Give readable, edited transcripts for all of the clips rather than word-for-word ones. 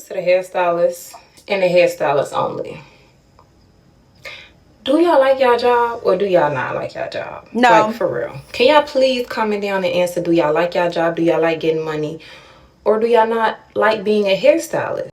to the hairstylist and the hairstylist only. Do y'all like y'all job or do y'all not like y'all job? No. Like, for real. Can y'all please comment down and answer, do y'all like y'all job? Do y'all like getting money? Or do y'all not like being a hairstylist?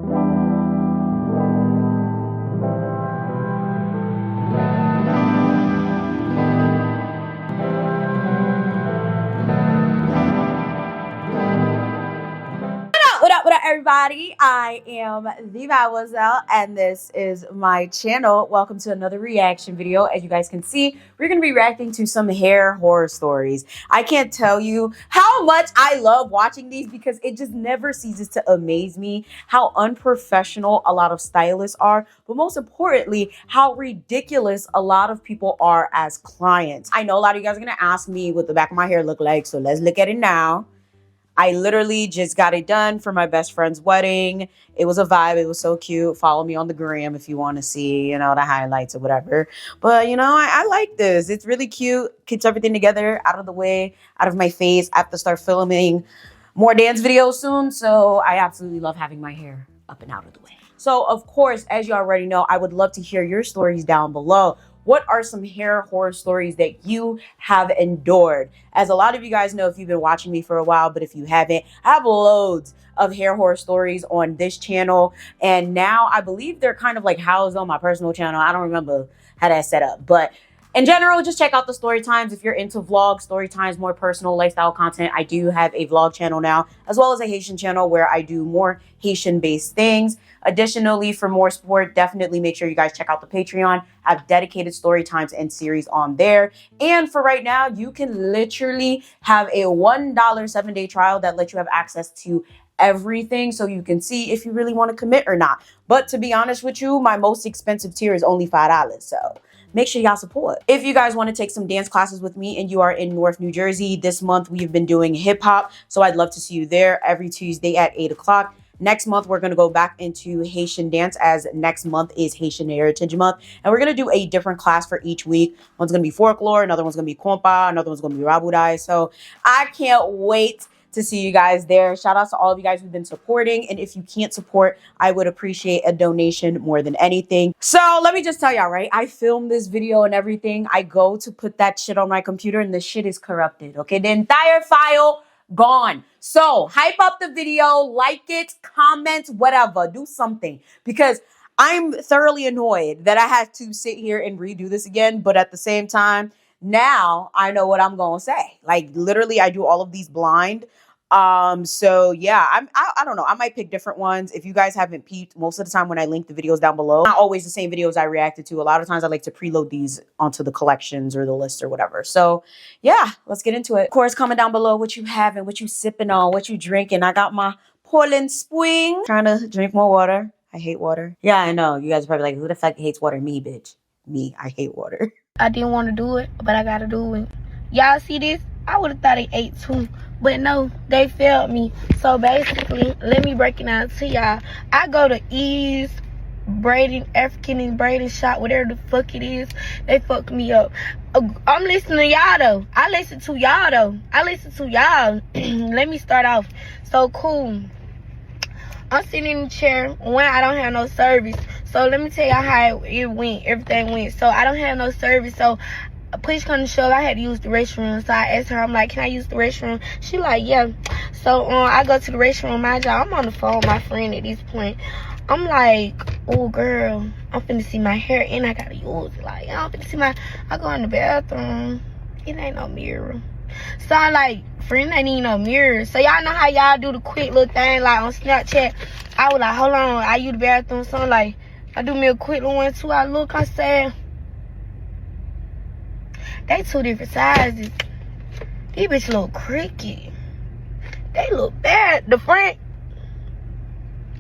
What up, everybody? I am the Mademoiselle, and this is my channel. Welcome to another reaction video. As you guys can see, we're going to be reacting to some hair horror stories. I can't tell you how much I love watching these because it just never ceases to amaze me how unprofessional a lot of stylists are, but most importantly, how ridiculous a lot of people are as clients. I know a lot of you guys are going to ask me what the back of my hair look like, so let's look at it now. I literally just got it done for my best friend's wedding. It was a vibe. It was so cute. Follow me on the gram if you want to see, you know, the highlights or whatever. But, you know, I like this. It's really cute. Keeps everything together, out of the way, out of my face. I have to start filming more dance videos soon. So I absolutely love having my hair up and out of the way. So, of course, as you already know, I would love to hear your stories down below. What are some hair horror stories that you have endured? As a lot of you guys know, if you've been watching me for a while, but if you haven't, I have loads of hair horror stories on this channel. And now I believe they're kind of like housed on my personal channel. I don't remember how that's set up, but in general, just check out the Storytimes if you're into vlogs, Storytimes, more personal lifestyle content. I do have a vlog channel now, as well as a Haitian channel where I do more Haitian-based things. Additionally, for more support, definitely make sure you guys check out the Patreon. I have dedicated Storytimes and series on there. And for right now, you can literally have a $1 7-day trial that lets you have access to everything, so you can see if you really want to commit or not. But to be honest with you, my most expensive tier is only $5, so make sure y'all support. If you guys want to take some dance classes with me and you are in North New Jersey, this month we've been doing hip hop, so I'd love to see you there every Tuesday at 8 o'clock. Next month, we're going to go back into Haitian dance, as next month is Haitian Heritage Month. And we're going to do a different class for each week. One's going to be Folklore, another one's going to be Konpa, another one's going to be Voodoo. So I can't wait to see you guys there. Shout out to all of you guys who've been supporting. And if you can't support, I would appreciate a donation more than anything. So let me just tell y'all, right? I filmed this video and everything. I go to put that shit on my computer and the shit is corrupted. Okay, the entire file gone. So hype up the video, like it, comment, whatever, do something, because I'm thoroughly annoyed that I had to sit here and redo this again. But at the same time, now I know what I'm gonna say. Like, literally, I do all of these blind. So yeah, I don't know. I might pick different ones. If you guys haven't peeped, most of the time when I link the videos down below, not always the same videos I reacted to. A lot of times I like to preload these onto the collections or the list or whatever. So yeah, let's get into it. Of course, comment down below what you having, what you sipping on, what you drinking. I got my Portland Spring. Trying to drink more water. I hate water. Yeah, I know. You guys are probably like, who the fuck hates water? Me, bitch. Me, I hate water. I didn't want to do it, but I gotta do it. Y'all see this? I would have thought they ate too, but no, they failed me. So basically, let me break it down to y'all. I go to Ease Braiding, African Braiding Shop, whatever the fuck it is. They fucked me up. I'm listening to y'all though. I listen to y'all. Let me start off. So cool. I'm sitting in the chair. One, I don't have no service. So let me tell y'all how it went. Everything went. So I don't have no service. So push come to shove, I had to use the restroom. So I asked her, I'm like, can I use the restroom? She like, yeah. So I go to the restroom. My job, I'm on the phone with my friend at this point. I'm like, oh girl, I'm finna see my hair and I gotta use it. Like, I'm finna see I go in the bathroom. It ain't no mirror. So I like, friend, ain't even no mirror. So y'all know how y'all do the quick little thing like on Snapchat. I was like, hold on, I use the bathroom. So I'm like, I do me a quick little one too. I look, I said, they two different sizes. These bitches look cricket. They look bad. The front,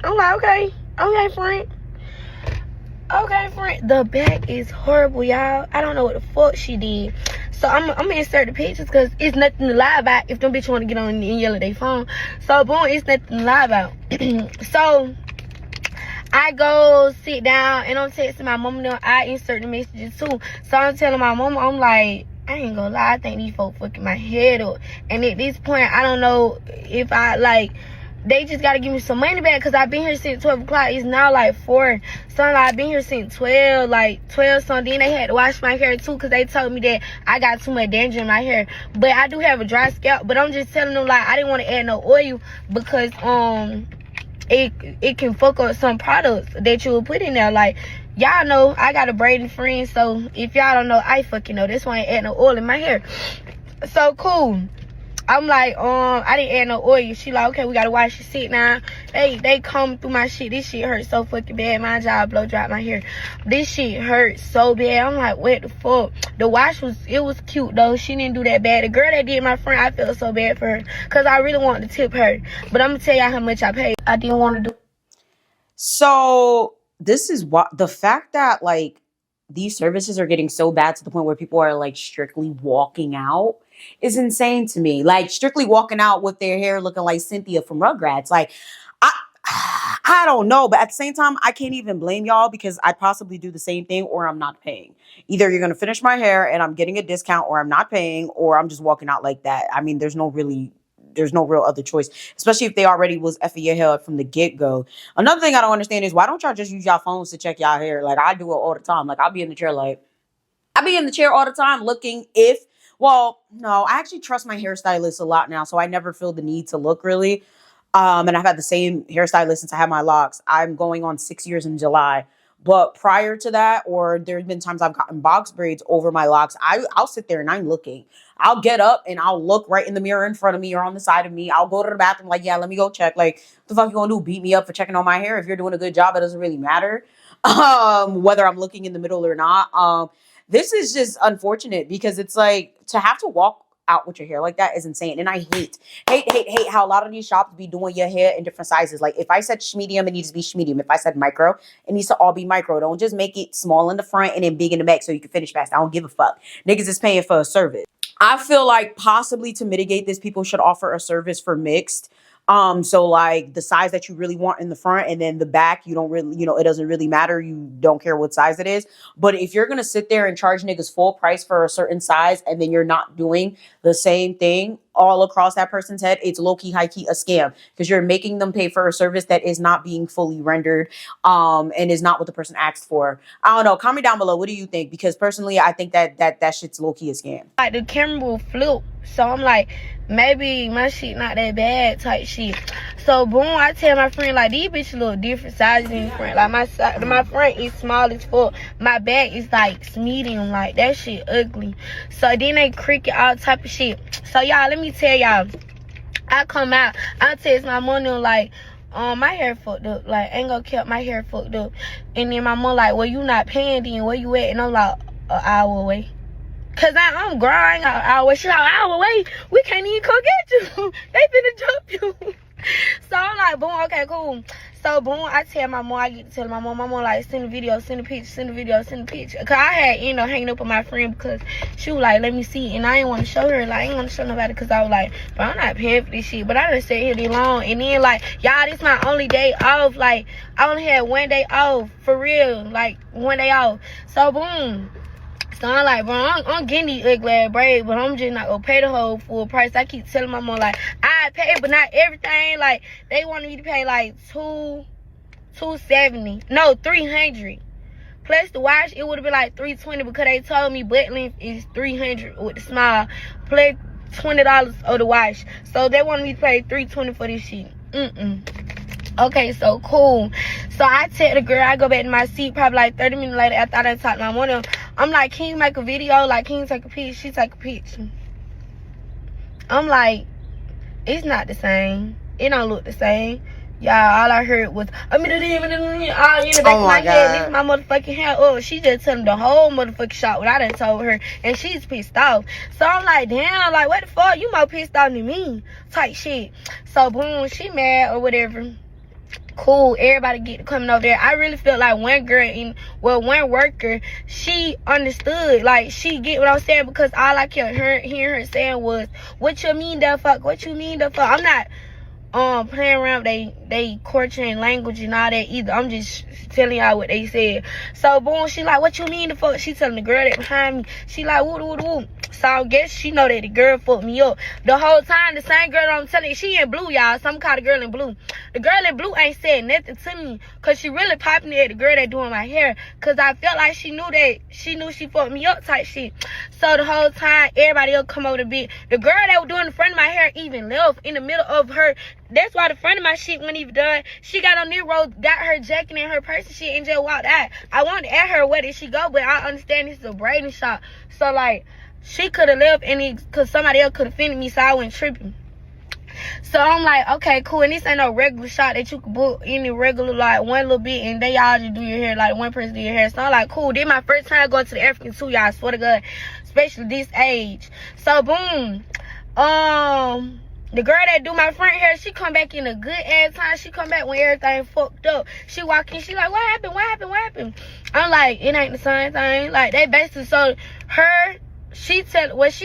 I'm like, okay, friend. Okay, friend. The back is horrible, y'all. I don't know what the fuck she did. So I'm gonna insert the pictures because it's nothing to lie about if them bitches want to get on and yell at their phone. So boom, it's nothing to lie about. So I go sit down and I'm texting my mama now. I insert the messages too. So I'm telling my mama, I'm like, I ain't gonna lie, I think these folks fucking my head up. And at this point, I don't know if I like they just gotta give me some money back because I've been here since 12 o'clock. It's now like 4. So I've been here since 12, like 12 something. They had to wash my hair too because they told me that I got too much danger in my hair. But I do have a dry scalp. But I'm just telling them, like, I didn't want to add no oil because it can fuck up some products that you will put in there. Like, y'all know I got a braiding friend, so if y'all don't know, I fucking know. That's why I ain't add no oil in my hair. So cool. I'm like, I didn't add no oil. She like, okay, we gotta wash your shit now. They comb through my shit. This shit hurt so fucking bad. My job blow dry my hair. This shit hurt so bad. I'm like, what the fuck? The wash was cute though. She didn't do that bad. The girl that did my friend, I felt so bad for her because I really wanted to tip her. But I'm gonna tell y'all how much I paid. I didn't want to do. So this is what the fact that like these services are getting so bad to the point where people are like strictly walking out is insane to me. Like strictly walking out with their hair looking like Cynthia from Rugrats. Like I don't know, but at the same time, I can't even blame y'all because I possibly do the same thing or I'm not paying. Either you're gonna finish my hair and I'm getting a discount, or I'm not paying, or I'm just walking out like that. I mean, there's no real other choice, especially if they already was effing your hair up from the get-go. Another thing I don't understand is why don't y'all just use y'all phones to check y'all hair? Like I do it all the time. Like I'll be in the chair all the time looking no, I actually trust my hairstylist a lot now, so I never feel the need to look really. And I've had the same hairstylist since I had my locks. I'm going on 6 years in July. But prior to that, or there's been times I've gotten box braids over my locks, I'll sit there and I'm looking. I'll get up and I'll look right in the mirror in front of me or on the side of me. I'll go to the bathroom like, yeah, let me go check. Like, what the fuck you gonna do? Beat me up for checking on my hair? If you're doing a good job, it doesn't really matter. Whether I'm looking in the middle or not. This is just unfortunate because it's like to have to walk out with your hair like that is insane. And I hate how a lot of these shops be doing your hair in different sizes. Like if I said medium, it needs to be medium. If I said micro, it needs to all be micro. Don't just make it small in the front and then big in the back so you can finish fast. I don't give a fuck. Niggas is paying for a service. I feel like possibly to mitigate this, people should offer a service for mixed. So like the size that you really want in the front and then the back, you don't really, it doesn't really matter. You don't care what size it is. But if you're going to sit there and charge niggas full price for a certain size and then you're not doing the same thing all across that person's head, it's low-key, high-key a scam because you're making them pay for a service that is not being fully rendered and is not what the person asked for. I don't know. Comment down below. What do you think? Because personally, I think that shit's low-key a scam. Like the camera will flip. So I'm like, maybe my shit not that bad type shit. So boom, I tell my friend like these bitches look different sizes in front. Like my front is small as fuck. My back is like medium. Like that shit ugly. So then they cricket all type of shit. So y'all, let me tell y'all. I come out, I text my mom like, my hair fucked up. Like ain't gonna keep my hair fucked up. And then my mom like, well you not paying then, where you at? And I'm like, an hour away. Cause I'm grinding an hour. She's like, an hour away. We can't even come get you. They finna jump you. So I'm like, boom, okay, cool. So boom, I tell my mom, I get to tell my mom like, send the video, send the picture, send the video, send the picture. Cause I had hanging up on my friend because she was like, let me see. And I didn't want to show her. Like, I ain't want to show nobody because I was like, but I'm not paying for this shit. But I done sat here this long. And then like, y'all, this my only day off. Like, I only had one day off. For real. Like, one day off. So boom. So I'm like, bro, I'm getting these ugly ass braids, but I'm just not gonna pay the whole full price. I keep telling my mom like, I pay, but not everything. Like they wanted me to pay like $270, no, $300. Plus the wash, it would have been like $320 because they told me butt length is $300 with the smile. Plus $20 of the wash. So they wanted me to pay $320 for this shit. Okay, so cool. So I tell the girl, I go back to my seat probably like 30 minutes later after I done talked to my mom. I'm like, can you make a video? Like, can you take a picture? She take a picture. I'm like, it's not the same. It don't look the same. Y'all, all I heard was, all in the back of my head. This is my motherfucking hair. Oh, she just telling the whole motherfucking shot what I done told her. And she's pissed off. So I'm like, damn, like, what the fuck? You more pissed off than me. Type shit. So, boom, she mad or whatever. Cool, everybody get coming over there. I really felt like one one worker, she understood, like she get what I'm saying, because all I kept hearing her saying was, what you mean the fuck, what you mean the fuck. I'm not playing around with they culture language and all that either. I'm just telling y'all what they said. So boom, she like, what you mean the fuck? She telling the girl that behind me, she like, woo woo woo. So I guess she know that the girl fucked me up. The whole time, the same girl that I'm telling you, she in blue, y'all. Some kind of girl in blue. The girl in blue ain't said nothing to me, cause she really popping it at the girl that doing my hair. Cause I felt like she knew she fucked me up type shit. So the whole time, everybody else come over the bit. The girl that was doing the front of my hair even left in the middle of her. That's why the front of my shit wasn't even done. She got on this road, got her jacket and her purse and shit, and just walked out. I wanted to ask her where did she go, but I understand this is a braiding shop. So like, she could have left cause somebody else could have offended me, so I went tripping. So I'm like, okay, cool. And this ain't no regular shop that you can book any regular, like, one little bit, and they all just do your hair, like, one person do your hair. So I'm like, cool. This my first time going to the African too, y'all. I swear to God. Especially this age. So, boom. The girl that do my front hair, she come back in a good ass time. She come back when everything fucked up. She walk in, she like, what happened? I'm like, it ain't the same thing. Like, they basically, so her, she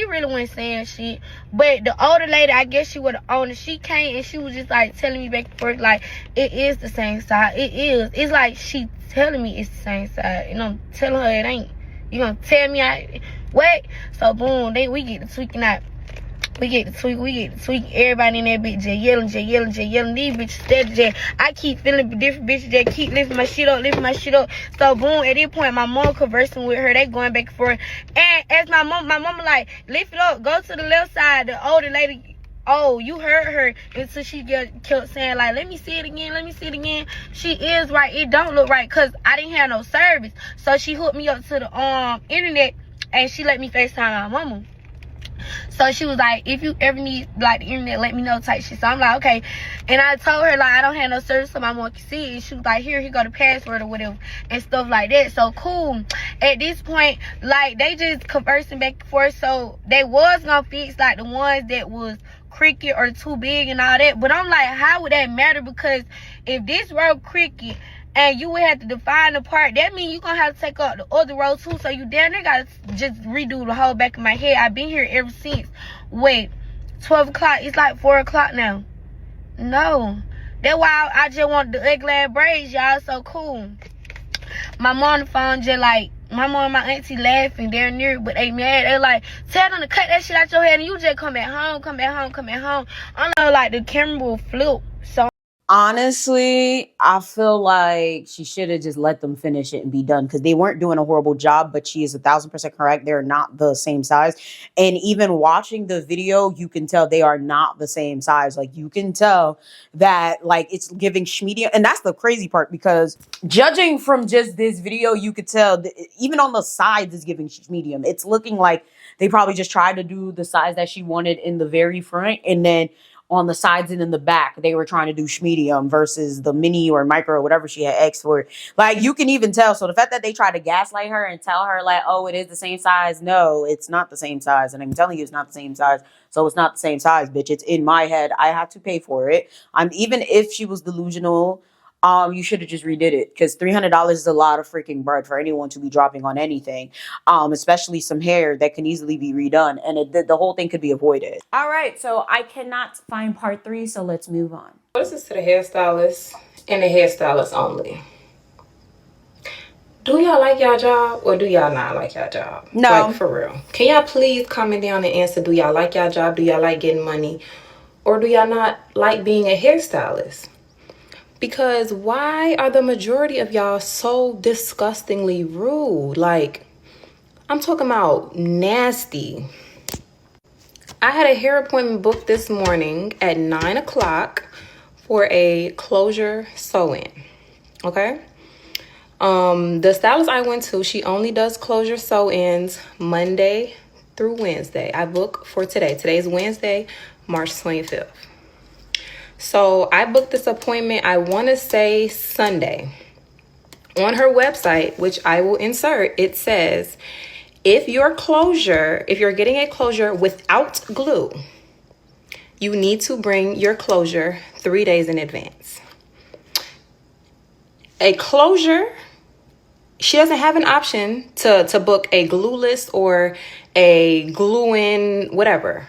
really wasn't saying shit, but the older lady, I guess she was the owner, she came and she was just like telling me back and forth, like, it is the same side. It is. It's like she telling me it's the same side, and I'm telling her it ain't. You gonna tell me what? So boom, we get to tweaking out. We get to tweak. Everybody in that bitch just yelling. These bitches steady just. I keep feeling different bitches that keep lifting my shit up. So boom, at this point, my mom conversing with her. They going back and forth. And as my mama like, lift it up, go to the left side. The older lady, oh, you heard her, until she kept saying like, let me see it again. She is right. It don't look right, cause I didn't have no service. So she hooked me up to the internet, and she let me FaceTime my mama. So she was like, if you ever need like the internet, let me know type shit. So I'm like, okay. And I told her like, I don't have no service so my mom can see it. And she was like, here go the password or whatever and stuff like that. So cool. At this point, like, they just conversing back and forth. So they was gonna fix like the ones that was crooked or too big and all that. But I'm like, how would that matter? Because if this road crooked and you would have to define the part, that means you're gonna have to take out the other road too. So you damn near gotta just redo the whole back of my head. I've been here ever since. Wait, 12 o'clock, it's like 4 o'clock now. No. That's why I just want the ugly ass braids, y'all. So cool. My mom on the phone just like, my mom and my auntie laughing, they're near, but they mad. They like, tell them to cut that shit out your head and you just come back home. I know, like, the camera will flip. So honestly, I feel like she should have just let them finish it and be done, because they weren't doing a horrible job, but she is 1,000% correct. They're not the same size. And even watching the video, you can tell they are not the same size. Like, you can tell that, like, it's giving medium. And that's the crazy part, because judging from just this video, you could tell that even on the sides it's giving medium. It's looking like they probably just tried to do the size that she wanted in the very front, and then on the sides and in the back, they were trying to do medium versus the mini or micro or whatever she had X for. Like, you can even tell. So the fact that they tried to gaslight her and tell her like, oh, it is the same size. No, it's not the same size. And I'm telling you, it's not the same size. So it's not the same size, bitch. It's in my head. I had to pay for it. Even if she was delusional, you should have just redid it, because $300 is a lot of freaking bread for anyone to be dropping on anything, especially some hair that can easily be redone, and the whole thing could be avoided. All right, so I cannot find part 3, so let's move on. This is to the hairstylist and the hairstylist only. Do y'all like y'all job or do y'all not like y'all job? No. Like, for real. Can y'all please comment down and answer, do y'all like y'all job? Do y'all like getting money? Or do y'all not like being a hairstylist? Because why are the majority of y'all so disgustingly rude? Like, I'm talking about nasty. I had a hair appointment booked this morning at 9 o'clock for a closure sew-in, okay? The stylist I went to, she only does closure sew-ins Monday through Wednesday. I booked for today. Today's Wednesday, March 25th. So I booked this appointment, I want to say Sunday. On her website, which I will insert, it says, if you're getting a closure without glue, you need to bring your closure 3 days in advance. A closure, she doesn't have an option to book a glueless or a glue-in, whatever.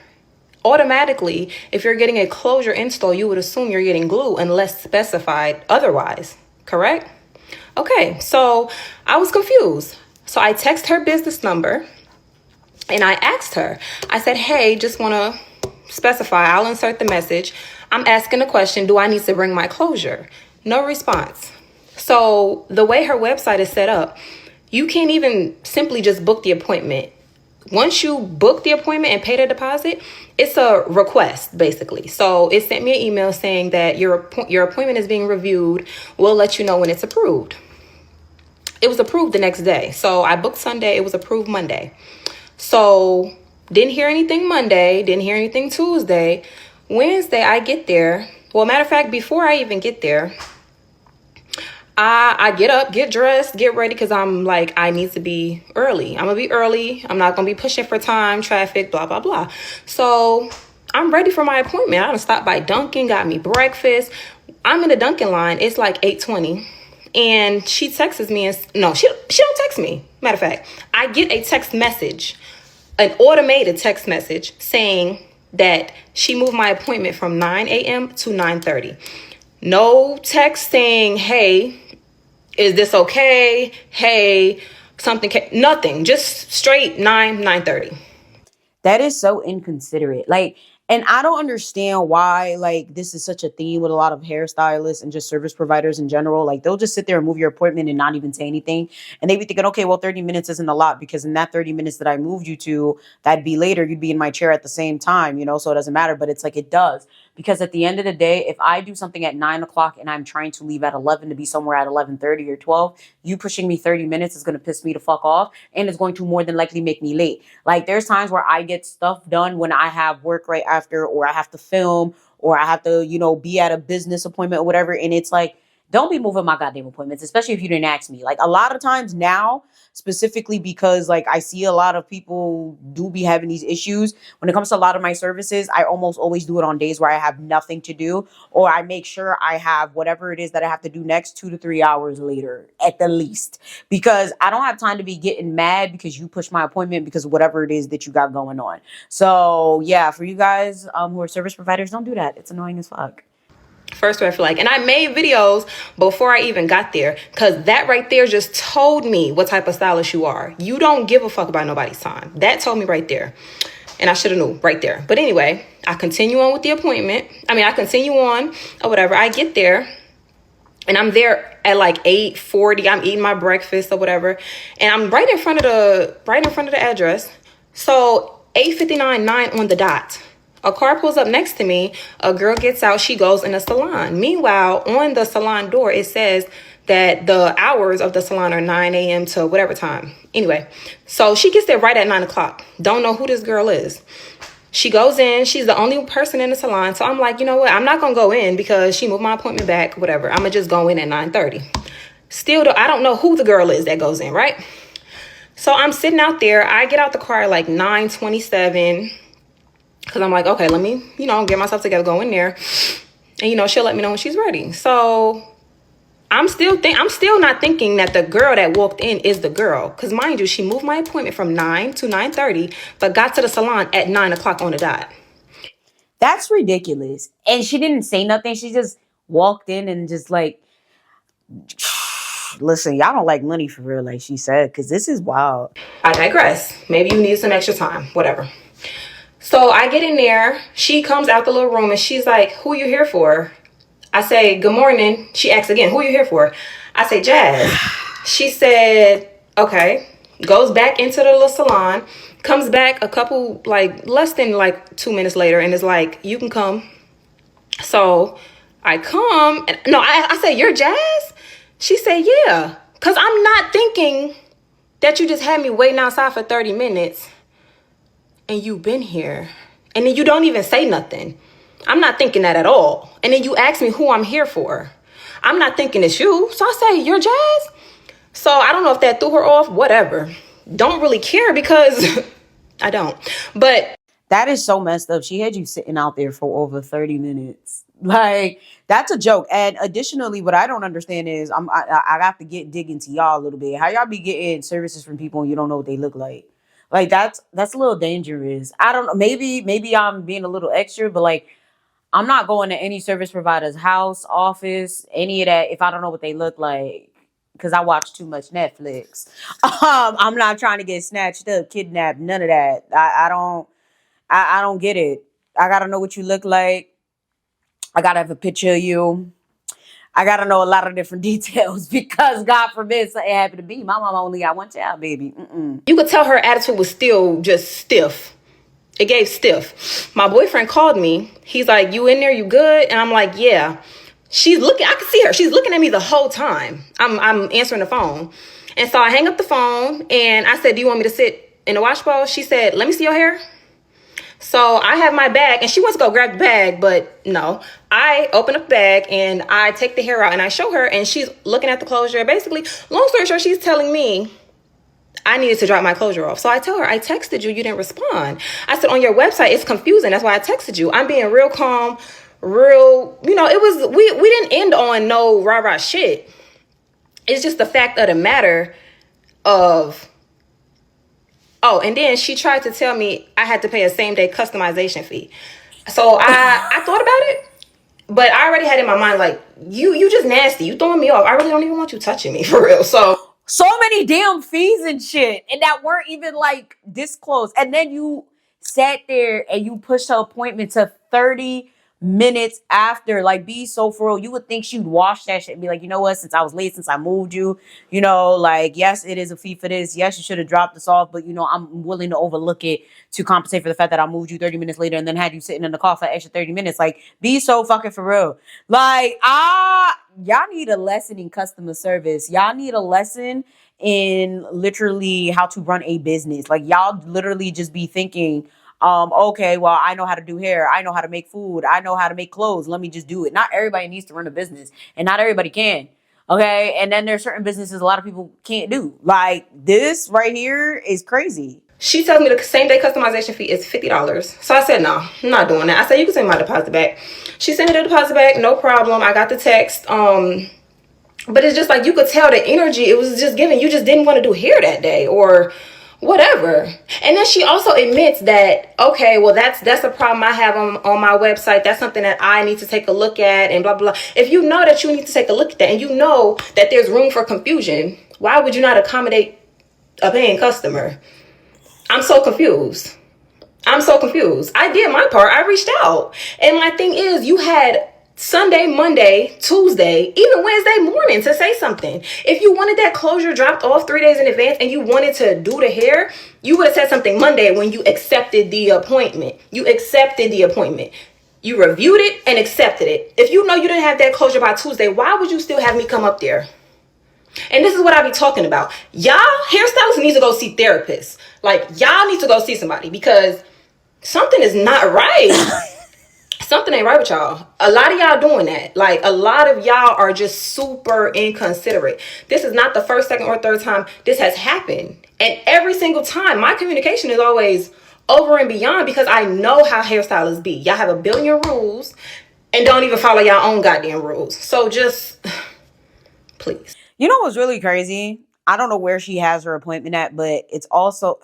Automatically, if you're getting a closure install, you would assume you're getting glue unless specified otherwise, correct? Okay, so I was confused. So I text her business number And I asked her, I said, hey, just want to specify, I'll insert the message. I'm asking a question, do I need to bring my closure? No response. So the way her website is set up, you can't even simply just book the appointment. Once you book the appointment and pay the deposit, it's a request, basically. So it sent me an email saying that your appointment is being reviewed. We'll let you know when it's approved. It was approved the next day. So I booked Sunday. It was approved Monday. So didn't hear anything Monday. Didn't hear anything Tuesday. Wednesday, I get there. Well, matter of fact, before I even get there, I get up, get dressed, get ready, because I'm like, I need to be early. I'm going to be early. I'm not going to be pushing for time, traffic, blah, blah, blah. So I'm ready for my appointment. I done stopped by Dunkin', got me breakfast. I'm in the Dunkin' line. It's like 8:20. And she texts me. No, she don't text me. Matter of fact, I get a text message, an automated text message saying that she moved my appointment from 9 a.m. to 9:30. No text saying, hey, is this okay? Hey, something, nothing. Just straight 9:30. That is so inconsiderate. Like, and I don't understand why, like, this is such a theme with a lot of hairstylists and just service providers in general. Like, they'll just sit there and move your appointment and not even say anything. And they be thinking, okay, well, 30 minutes isn't a lot, because in that 30 minutes that I moved you to, that'd be later. You'd be in my chair at the same time, you know, so it doesn't matter. But it's like, it does. Because at the end of the day, if I do something at 9 o'clock and I'm trying to leave at 11 to be somewhere at 11:30 or 12, you pushing me 30 minutes is going to piss me the fuck off. And it's going to more than likely make me late. Like, there's times where I get stuff done when I have work right after, or I have to film, or I have to, you know, be at a business appointment or whatever. And it's like, don't be moving my goddamn appointments, especially if you didn't ask me. Like, a lot of times now, specifically because like I see a lot of people do be having these issues when it comes to a lot of my services, I almost always do it on days where I have nothing to do, or I make sure I have whatever it is that I have to do next 2 to 3 hours later at the least, because I don't have time to be getting mad because you pushed my appointment because of whatever it is that you got going on. So yeah, for you guys who are service providers, don't do that. It's annoying as fuck. First red flag. And I made videos before I even got there, because that right there just told me what type of stylist you are. You don't give a fuck about nobody's time. That told me right there. And I should have knew right there. But anyway, I continue on with the appointment. I continue on or whatever. I get there and I'm there at like 8:40. I'm eating my breakfast or whatever. And I'm right in front of the address. So 8:59, 9 on the dot. A car pulls up next to me. A girl gets out. She goes in the salon. Meanwhile, on the salon door, it says that the hours of the salon are 9 a.m. to whatever time. Anyway, so she gets there right at 9 o'clock. Don't know who this girl is. She goes in. She's the only person in the salon. So I'm like, you know what? I'm not going to go in because she moved my appointment back, whatever. I'm going to just go in at 9:30. Still, I don't know who the girl is that goes in, right? So I'm sitting out there. I get out the car at like 9:27. Because I'm like, okay, let me, get myself together, go in there. And, she'll let me know when she's ready. So I'm still not thinking that the girl that walked in is the girl. Because mind you, she moved my appointment from 9 to 9:30, but got to the salon at 9 o'clock on the dot. That's ridiculous. And she didn't say nothing. She just walked in and just like, listen, y'all don't like money for real, like she said, because this is wild. I digress. Maybe you need some extra time, whatever. So I get in there. She comes out the little room and she's like, who are you here for? I say, good morning. She asks again, who are you here for? I say, Jazz. She said, okay. Goes back into the little salon. Comes back a couple, less than 2 minutes later and is like, you can come. So I come. And, no, I say, you're Jazz? She said, yeah. Because I'm not thinking that you just had me waiting outside for 30 minutes. And you've been here. And then you don't even say nothing. I'm not thinking that at all. And then you ask me who I'm here for. I'm not thinking it's you. So I say, you're Jazz? So I don't know if that threw her off. Whatever. Don't really care because I don't. But that is so messed up. She had you sitting out there for over 30 minutes. Like, that's a joke. And additionally, what I don't understand is I have to dig into y'all a little bit. How y'all be getting services from people and you don't know what they look like? Like, that's a little dangerous. I don't know. Maybe I'm being a little extra, but like, I'm not going to any service provider's house, office, any of that if I don't know what they look like. because I watch too much Netflix. I'm not trying to get snatched up, kidnapped, none of that. I don't get it. I gotta know what you look like. I gotta have a picture of you. I gotta know a lot of different details because God forbid something happened to me. My mama only got one child, baby. You could tell her attitude was still just stiff. It gave stiff. My boyfriend called me. He's like, "You in there? You good?" And I'm like, "Yeah." She's looking. I can see her. She's looking at me the whole time. I'm answering the phone, and so I hang up the phone and I said, "Do you want me to sit in the wash bowl?" She said, "Let me see your hair." So I have my bag and she wants to go grab the bag, but no. I open up the bag and I take the hair out and I show her and she's looking at the closure. Basically, long story short, she's telling me I needed to drop my closure off. So I tell her, "I texted you, you didn't respond." I said, "On your website, it's confusing. That's why I texted you." I'm being real calm, real, it was, we didn't end on no rah-rah shit. It's just the fact of the matter of, oh, and then she tried to tell me I had to pay a same-day customization fee. So I thought about it, but I already had in my mind, like, you just nasty. You throwing me off. I really don't even want you touching me, for real. So many damn fees and shit, and that weren't even like this close. And then you sat there and you pushed her appointment to 30 minutes after. Like, be so for real. You would think she'd wash that shit and be like, "You know what, since I was late, since I moved you, like, yes, it is a fee for this. Yes, you should have dropped this off, but I'm willing to overlook it to compensate for the fact that I moved you 30 minutes later and then had you sitting in the car for extra 30 minutes. Like, be so fucking for real. Like, y'all need a lesson in customer service. Y'all need a lesson in literally how to run a business. Like, y'all literally just be thinking, okay, well, I know how to do hair. I know how to make food. I know how to make clothes. Let me just do it. Not everybody needs to run a business and not everybody can. Okay. And then there's certain businesses a lot of people can't do. Like, this right here is crazy. She tells me the same-day customization fee is $50. So I said, "No, I'm not doing that." I said, "You can send my deposit back." She sent me the deposit back, no problem. I got the text. But it's just like, you could tell the energy, it was just given. You just didn't want to do hair that day or whatever. And then she also admits that, okay, well, that's a problem I have on my website. That's something that I need to take a look at and blah, blah, blah. If you know that you need to take a look at that and you know that there's room for confusion, why would you not accommodate a paying customer? I'm so confused. I did my part. I reached out. And my thing is, you had Sunday, Monday, Tuesday, even Wednesday morning to say something. If you wanted that closure dropped off 3 days in advance and you wanted to do the hair, you would have said something Monday when you accepted the appointment. You reviewed it and accepted it. If you know you didn't have that closure by Tuesday, why would you still have me come up there? And this is what I be talking about. Y'all hairstylists need to go see therapists. Like, y'all need to go see somebody because something is not right. Something ain't right with y'all. A lot of y'all doing that. Like, a lot of y'all are just super inconsiderate. This is not the first, second, or third time this has happened. And every single time, my communication is always over and beyond because I know how hairstylists be. Y'all have a billion rules and don't even follow y'all own goddamn rules. So just, please. You know what's really crazy? I don't know where she has her appointment at, but it's also...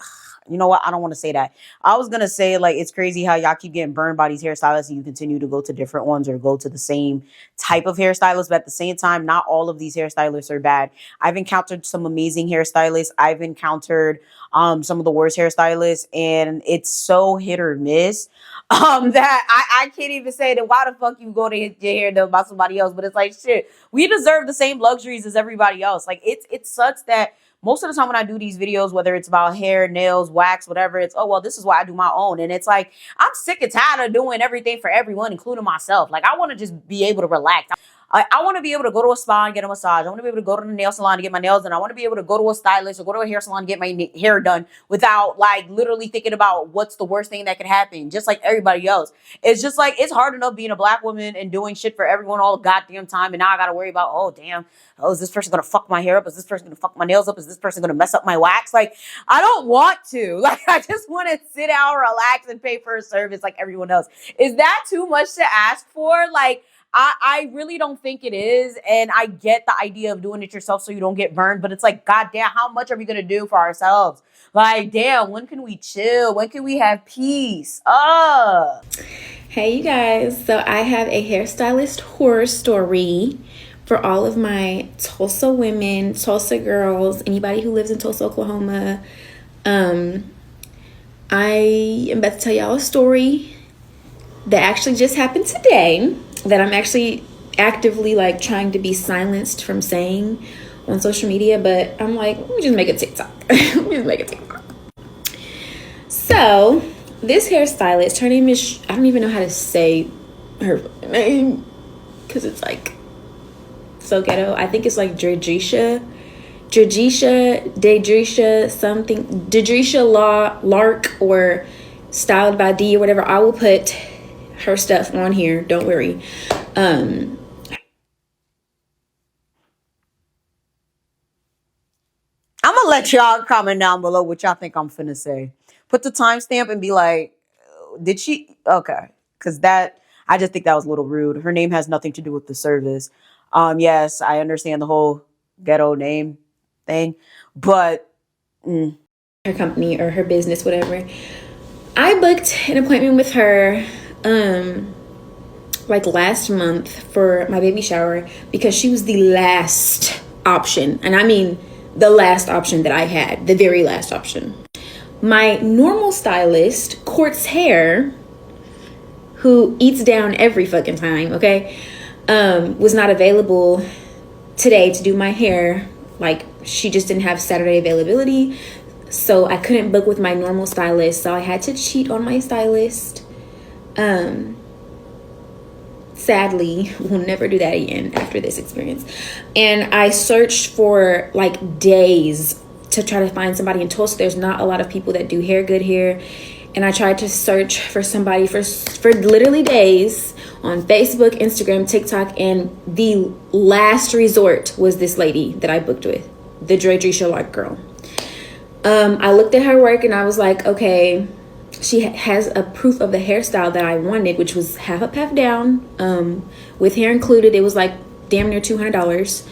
You know what? I don't want to say that. I was going to say, like, it's crazy how y'all keep getting burned by these hairstylists and you continue to go to different ones or go to the same type of hairstylist. But at the same time, not all of these hairstylists are bad. I've encountered some amazing hairstylists. I've encountered some of the worst hairstylists, and it's so hit or miss that I can't even say that why the fuck you go to get your hair done by somebody else. But it's like, shit, we deserve the same luxuries as everybody else. Like, it sucks that most of the time when I do these videos, whether it's about hair, nails, wax, whatever, it's, oh, well, this is why I do my own. And it's like, I'm sick and tired of doing everything for everyone, including myself. Like, I want to just be able to relax. I want to be able to go to a spa and get a massage. I want to be able to go to the nail salon to get my nails done. I want to be able to go to a stylist or go to a hair salon and get my hair done without, like, literally thinking about what's the worst thing that could happen, just like everybody else. It's just like, it's hard enough being a Black woman and doing shit for everyone all the goddamn time. And now I got to worry about, oh, damn, oh, is this person going to fuck my hair up? Is this person going to fuck my nails up? Is this person going to mess up my wax? Like, I don't want to. Like, I just want to sit down, relax, and pay for a service like everyone else. Is that too much to ask for? Like, I really don't think it is. And I get the idea of doing it yourself so you don't get burned. But it's like, goddamn, how much are we going to do for ourselves? Like, damn, when can we chill? When can we have peace? Hey, you guys. So I have a hairstylist horror story. for all of my Tulsa women, Tulsa girls, anybody who lives in Tulsa, Oklahoma. I am about to tell y'all a story that actually just happened today that I'm actually actively like trying to be silenced from saying on social media, but I'm like, let me just make a TikTok. So this hairstylist, her name is, I don't even know how to say her name because it's like so ghetto. I think it's like Dedrisha something, Dedrisha Lark, or Styled by D or whatever. I will put her stuff on here, don't worry. I'm gonna let y'all comment down below what y'all think I'm finna say. Put the timestamp and be like, did she? Okay. Because that, I just think that was a little rude. Her name has nothing to do with the service. Yes, I understand the whole ghetto name thing, but her company or her business, whatever. I booked an appointment with her like last month for my baby shower because she was the last option. And I mean the last option that I had, the very last option. My normal stylist, Quartz Hair, who eats down every fucking time, okay, was not available today to do my hair. Like, she just didn't have Saturday availability, so I couldn't book with my normal stylist, so I had to cheat on my stylist. Sadly, we'll never do that again after this experience. And I searched for like days to try to find somebody in Tulsa. There's not a lot of people that do hair, good hair. And I tried to search for somebody for literally days on Facebook, Instagram, TikTok, and the last resort was this lady that I booked with, the Dedrisha Lark girl. I looked at her work and I was like, okay, she has a proof of the hairstyle that I wanted, which was half up, half down, with hair included. It was like damn near $200.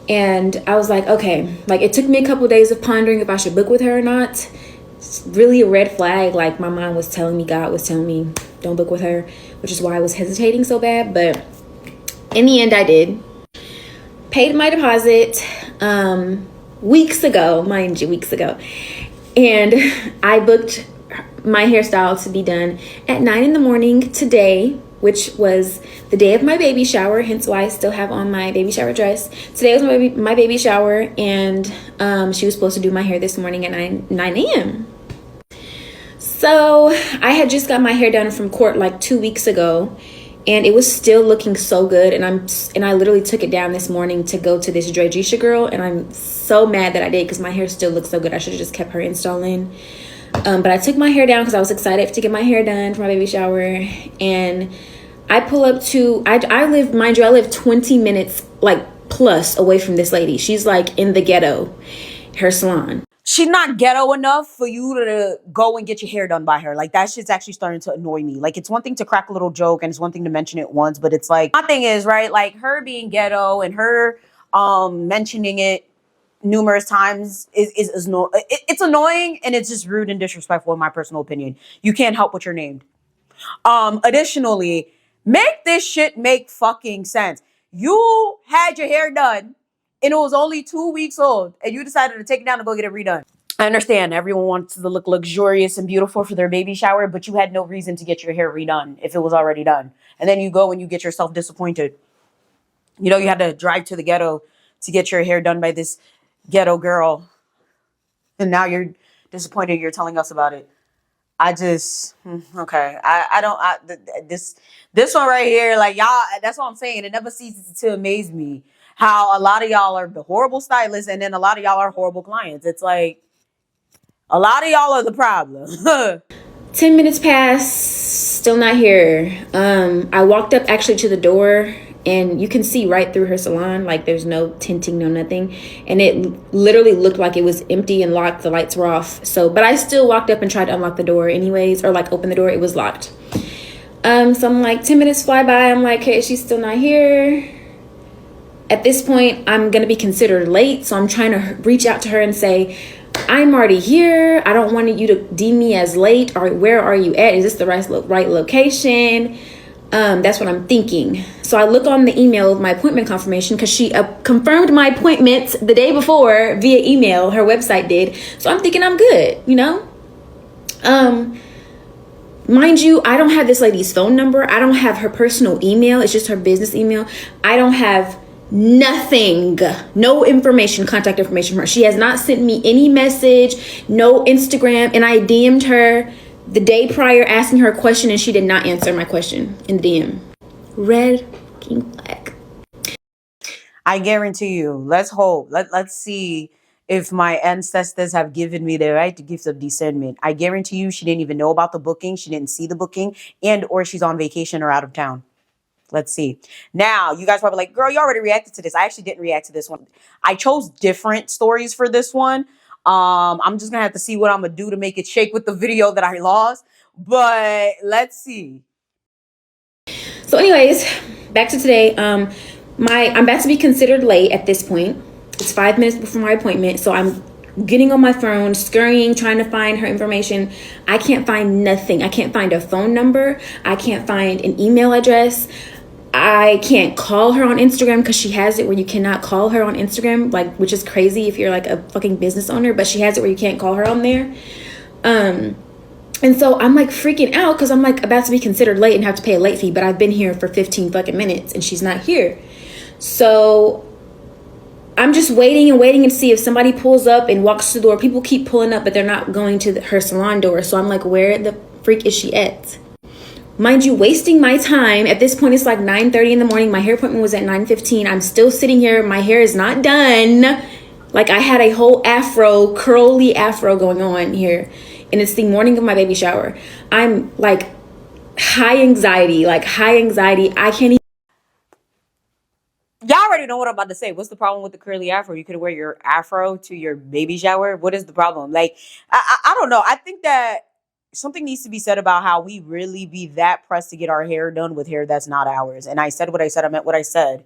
And I was like, okay, like it took me a couple of days of pondering if I should book with her or not. It's really a red flag. Like my mind was telling me, God was telling me, don't book with her, which is why I was hesitating so bad. But in the end, I did. Paid my deposit weeks ago, mind you, weeks ago. And I booked my hairstyle to be done at 9 in the morning today, which was the day of my baby shower, hence why I still have on my baby shower dress. Today was my baby shower, and she was supposed to do my hair this morning at 9 a.m. So I had just got my hair done from court like 2 weeks ago, and it was still looking so good. And I literally took it down this morning to go to this Dedrisha girl, and I'm so mad that I did because my hair still looks so good. I should have just kept her install in. But I took my hair down because I was excited to get my hair done for my baby shower. And I pull up to, I live, mind you, I live 20 minutes like plus away from this lady. She's like in the ghetto, her salon. she's not ghetto enough for you to go and get your hair done by her. Like, that shit's actually starting to annoy me. Like, it's one thing to crack a little joke and it's one thing to mention it once, but it's like, my thing is, right, like, her being ghetto and her mentioning it numerous times is no, it's annoying, and it's just rude and disrespectful in my personal opinion. You can't help what you're named. Additionally, make this shit make fucking sense. You had your hair done and it was only 2 weeks old and you decided to take it down and go get it redone. I understand everyone wants to look luxurious and beautiful for their baby shower, but you had no reason to get your hair redone if it was already done. And then you go and you get yourself disappointed. You know, you had to drive to the ghetto to get your hair done by this ghetto girl. And now you're disappointed you're telling us about it. I just, okay. This one right here, like, y'all, that's what I'm saying. It never ceases to amaze me how a lot of y'all are the horrible stylists and then a lot of y'all are horrible clients. It's like, a lot of y'all are the problem. 10 minutes passed, still not here. I walked up actually to the door, and you can see right through her salon, like there's no tinting, no nothing. And it literally looked like it was empty and locked. The lights were off. So, but I still walked up and tried to unlock the door anyways, or like open the door. It was locked. So I'm like, 10 minutes fly by. I'm like, hey, she's still not here. At this point, I'm going to be considered late. So I'm trying to reach out to her and say, I'm already here. I don't want you to deem me as late. Or where are you at? Is this the right location? That's what I'm thinking. So I look on the email of my appointment confirmation because she confirmed my appointment the day before via email. Her website did. So I'm thinking I'm good, you know? Mind you, I don't have this lady's phone number. I don't have her personal email. It's just her business email. I don't have nothing, no information, contact information from her. She has not sent me any message, no Instagram. And I DM'd her the day prior asking her a question and she did not answer my question in the DM. Red fucking flag. I guarantee you, let's hope, let's see if my ancestors have given me the right to gift of discernment. I guarantee you she didn't even know about the booking. She didn't see the booking, and or she's on vacation or out of town. Let's see. Now, you guys probably like, girl, you already reacted to this. I actually didn't react to this one. I chose different stories for this one. I'm just gonna have to see what I'm gonna do to make it shake with the video that I lost. But let's see. So anyways, back to today. I'm about to be considered late at this point. It's 5 minutes before my appointment. So I'm getting on my phone, scurrying, trying to find her information. I can't find nothing. I can't find a phone number. I can't find an email address. I can't call her on Instagram because she has it where you cannot call her on Instagram, like, which is crazy if you're like a fucking business owner, but she has it where you can't call her on there. And so I'm like freaking out because I'm like about to be considered late and have to pay a late fee, but I've been here for 15 fucking minutes and she's not here. So I'm just waiting and see if somebody pulls up and walks to the door. People keep pulling up, but they're not going to her salon door. So I'm like, where the freak is she at? Mind you, wasting my time. At this point, it's like 9:30 in the morning. My hair appointment was at 9:15. I'm still sitting here. My hair is not done. Like I had a whole afro, curly afro going on here. And it's the morning of my baby shower. I'm like high anxiety. I can't even. Y'all already know what I'm about to say. What's the problem with the curly afro? You could wear your afro to your baby shower. What is the problem? Like, I don't know. I think that something needs to be said about how we really be that pressed to get our hair done with hair that's not ours. And I said what I said. I meant what I said.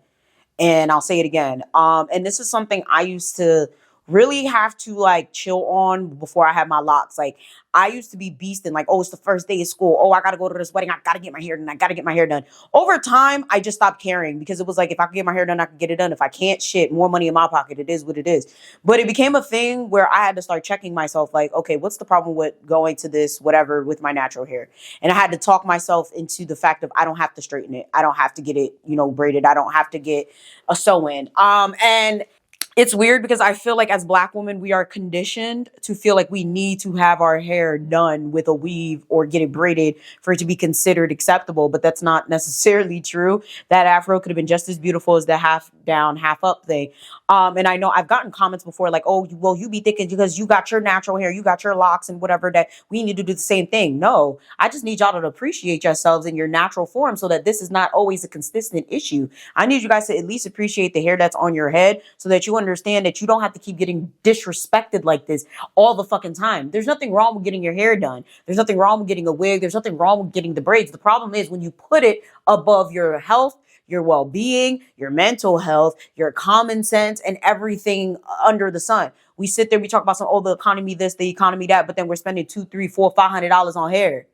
And I'll say it again. And this is something I used to really have to like chill on before I had my locks. Like I used to be beasting like, oh, it's the first day of school. Oh, I got to go to this wedding. I got to get my hair done. I got to get my hair done. Over time, I just stopped caring because it was like, if I could get my hair done, I could get it done. If I can't, shit, more money in my pocket. It is what it is. But it became a thing where I had to start checking myself like, okay, what's the problem with going to this, whatever, with my natural hair? And I had to talk myself into the fact of I don't have to straighten it. I don't have to get it, braided. I don't have to get a sew-in. And it's weird because I feel like as Black women, we are conditioned to feel like we need to have our hair done with a weave or get it braided for it to be considered acceptable. But that's not necessarily true. That afro could have been just as beautiful as the half down, half up thing. And I know I've gotten comments before like, oh, well, you be thinking because you got your natural hair, you got your locks and whatever that we need to do the same thing. No, I just need y'all to appreciate yourselves in your natural form so that this is not always a consistent issue. I need you guys to at least appreciate the hair that's on your head so that you understand that you don't have to keep getting disrespected like this all the fucking time. There's nothing wrong with getting your hair done. There's nothing wrong with getting a wig. There's nothing wrong with getting the braids. The problem is when you put it above your health, your well-being, your mental health, your common sense, and everything under the sun. We sit there, we talk about the economy this, the economy that, but then we're spending $200, $300, $400, $500 on hair.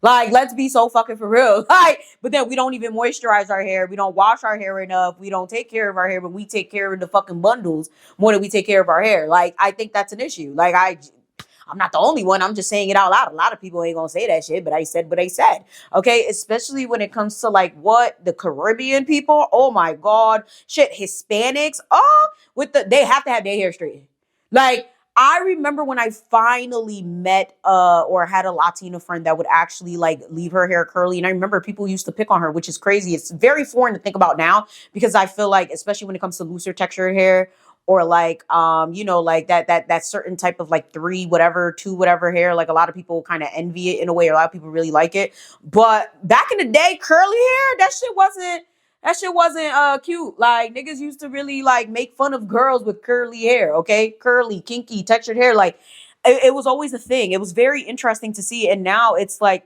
Like, let's be so fucking for real. Like, but then we don't even moisturize our hair. We don't wash our hair enough. We don't take care of our hair, but we take care of the fucking bundles more than we take care of our hair. Like, I think that's an issue. Like, I'm not the only one. I'm just saying it out loud. A lot of people ain't gonna say that shit, but I said what I said. Okay, especially when it comes to like what the Caribbean people. Oh my God, shit, Hispanics. Oh, they have to have their hair straightened. Like I remember when I finally met or had a Latina friend that would actually like leave her hair curly, and I remember people used to pick on her, which is crazy. It's very foreign to think about now because I feel like, especially when it comes to looser texture hair. Or like, like that certain type of like 2 whatever hair. Like a lot of people kind of envy it in a way. A lot of people really like it. But back in the day, curly hair, that shit wasn't cute. Like niggas used to really like make fun of girls with curly hair. Okay, curly, kinky, textured hair. Like it was always a thing. It was very interesting to see. And now it's like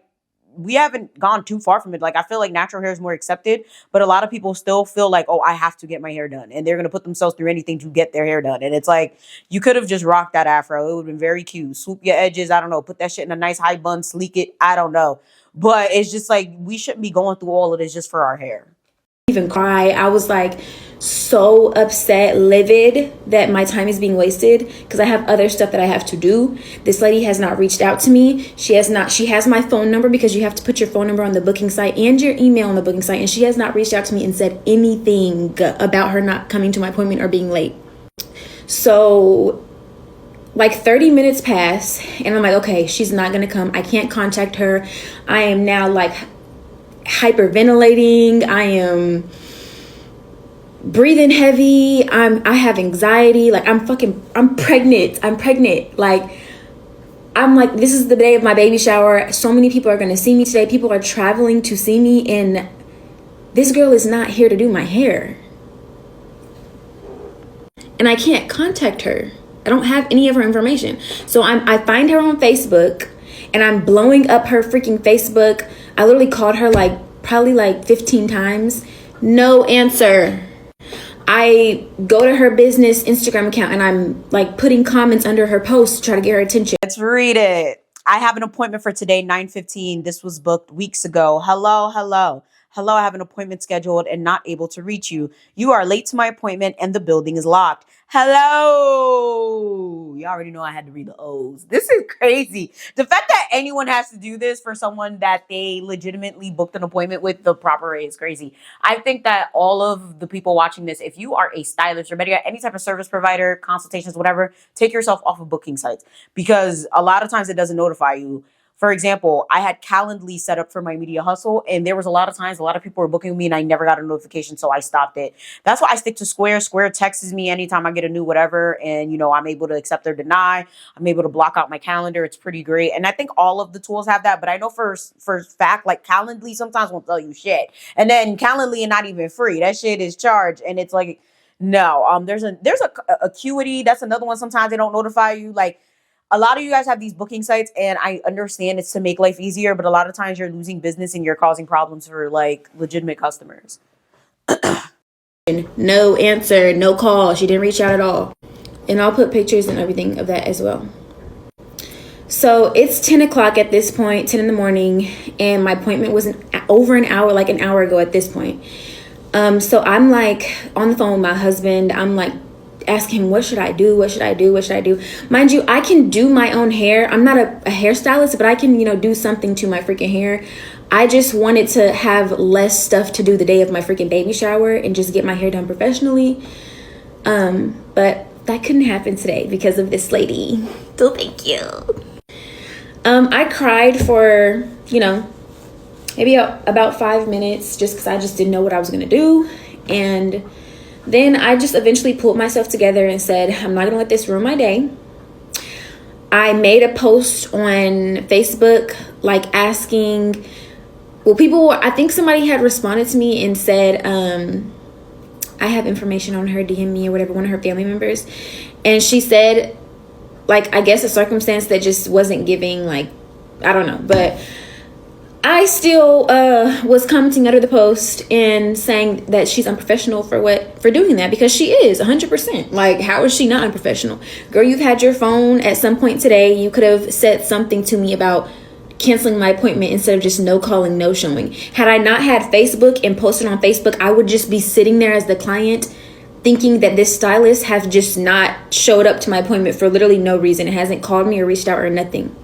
we haven't gone too far from it. Like, I feel like natural hair is more accepted, but a lot of people still feel like, oh, I have to get my hair done, and they're gonna put themselves through anything to get their hair done. And it's like, you could have just rocked that afro. It would have been very cute. Swoop your edges. I don't know. Put that shit in a nice high bun, sleek it. I don't know. But it's just like, we shouldn't be going through all of this just for our hair. Even cry. I was like so upset, livid that my time is being wasted because I have other stuff that I have to do. This lady has not reached out to me. She has my phone number because you have to put your phone number on the booking site and your email on the booking site, and she has not reached out to me and said anything about her not coming to my appointment or being late. So like 30 minutes pass and I'm like, okay, she's not gonna come. I can't contact her. I am now like hyperventilating. I am breathing heavy. I have anxiety. Like I'm pregnant. Like I'm like, this is the day of my baby shower. So many people are going to see me today. People are traveling to see me, and this girl is not here to do my hair. And I can't contact her. I don't have any of her information. So I find her on Facebook, and I'm blowing up her freaking Facebook. I literally called her probably 15 times. No answer. I go to her business Instagram account and I'm like putting comments under her post to try to get her attention. Let's read it. I have an appointment for today, 9:15. This was booked weeks ago. Hello. I have an appointment scheduled and not able to reach you. You are late to my appointment and the building is locked. Hello. You already know I had to read the O's. This is crazy. The fact that anyone has to do this for someone that they legitimately booked an appointment with the proper way is crazy. I think that all of the people watching this, if you are a stylist or better, any type of service provider, consultations, whatever, take yourself off of booking sites, because a lot of times it doesn't notify you. For example, I had Calendly set up for my media hustle, and there was a lot of times a lot of people were booking with me and I never got a notification, so I stopped it. That's why I stick to Square. Square texts me anytime I get a new whatever, and I'm able to accept or deny. I'm able to block out my calendar. It's pretty great. And I think all of the tools have that, but I know for fact, like Calendly sometimes won't tell you shit. And then Calendly is not even free. That shit is charged, and it's like, no. There's a Acuity. That's another one. Sometimes they don't notify you. Like, a lot of you guys have these booking sites, and I understand it's to make life easier, but a lot of times you're losing business and you're causing problems for like legitimate customers. No answer, no call. She didn't reach out at all. And I'll put pictures and everything of that as well. So it's 10 o'clock at this point, 10 in the morning, and my appointment was over an hour, like an hour ago at this point. So I'm like on the phone with my husband. I'm like asking him, what should I do? Mind you, I can do my own hair. I'm not a hairstylist, but I can, do something to my freaking hair. I just wanted to have less stuff to do the day of my freaking baby shower and just get my hair done professionally. But that couldn't happen today because of this lady. So thank you. I cried for, maybe about 5 minutes just because I just didn't know what I was going to do. And then I just eventually pulled myself together and said, I'm not going to let this ruin my day. I made a post on Facebook, like asking, I think somebody had responded to me and said, I have information on her, DM me or whatever, one of her family members. And she said, I guess a circumstance that just wasn't giving, I don't know. But I still was commenting under the post and saying that she's unprofessional for doing that, because she is 100%. How is she not unprofessional? Girl, you've had your phone at some point today. You could have said something to me about canceling my appointment instead of just no calling, no showing. Had I not had Facebook and posted on Facebook, I would just be sitting there as the client thinking that this stylist has just not showed up to my appointment for literally no reason. It hasn't called me or reached out or nothing.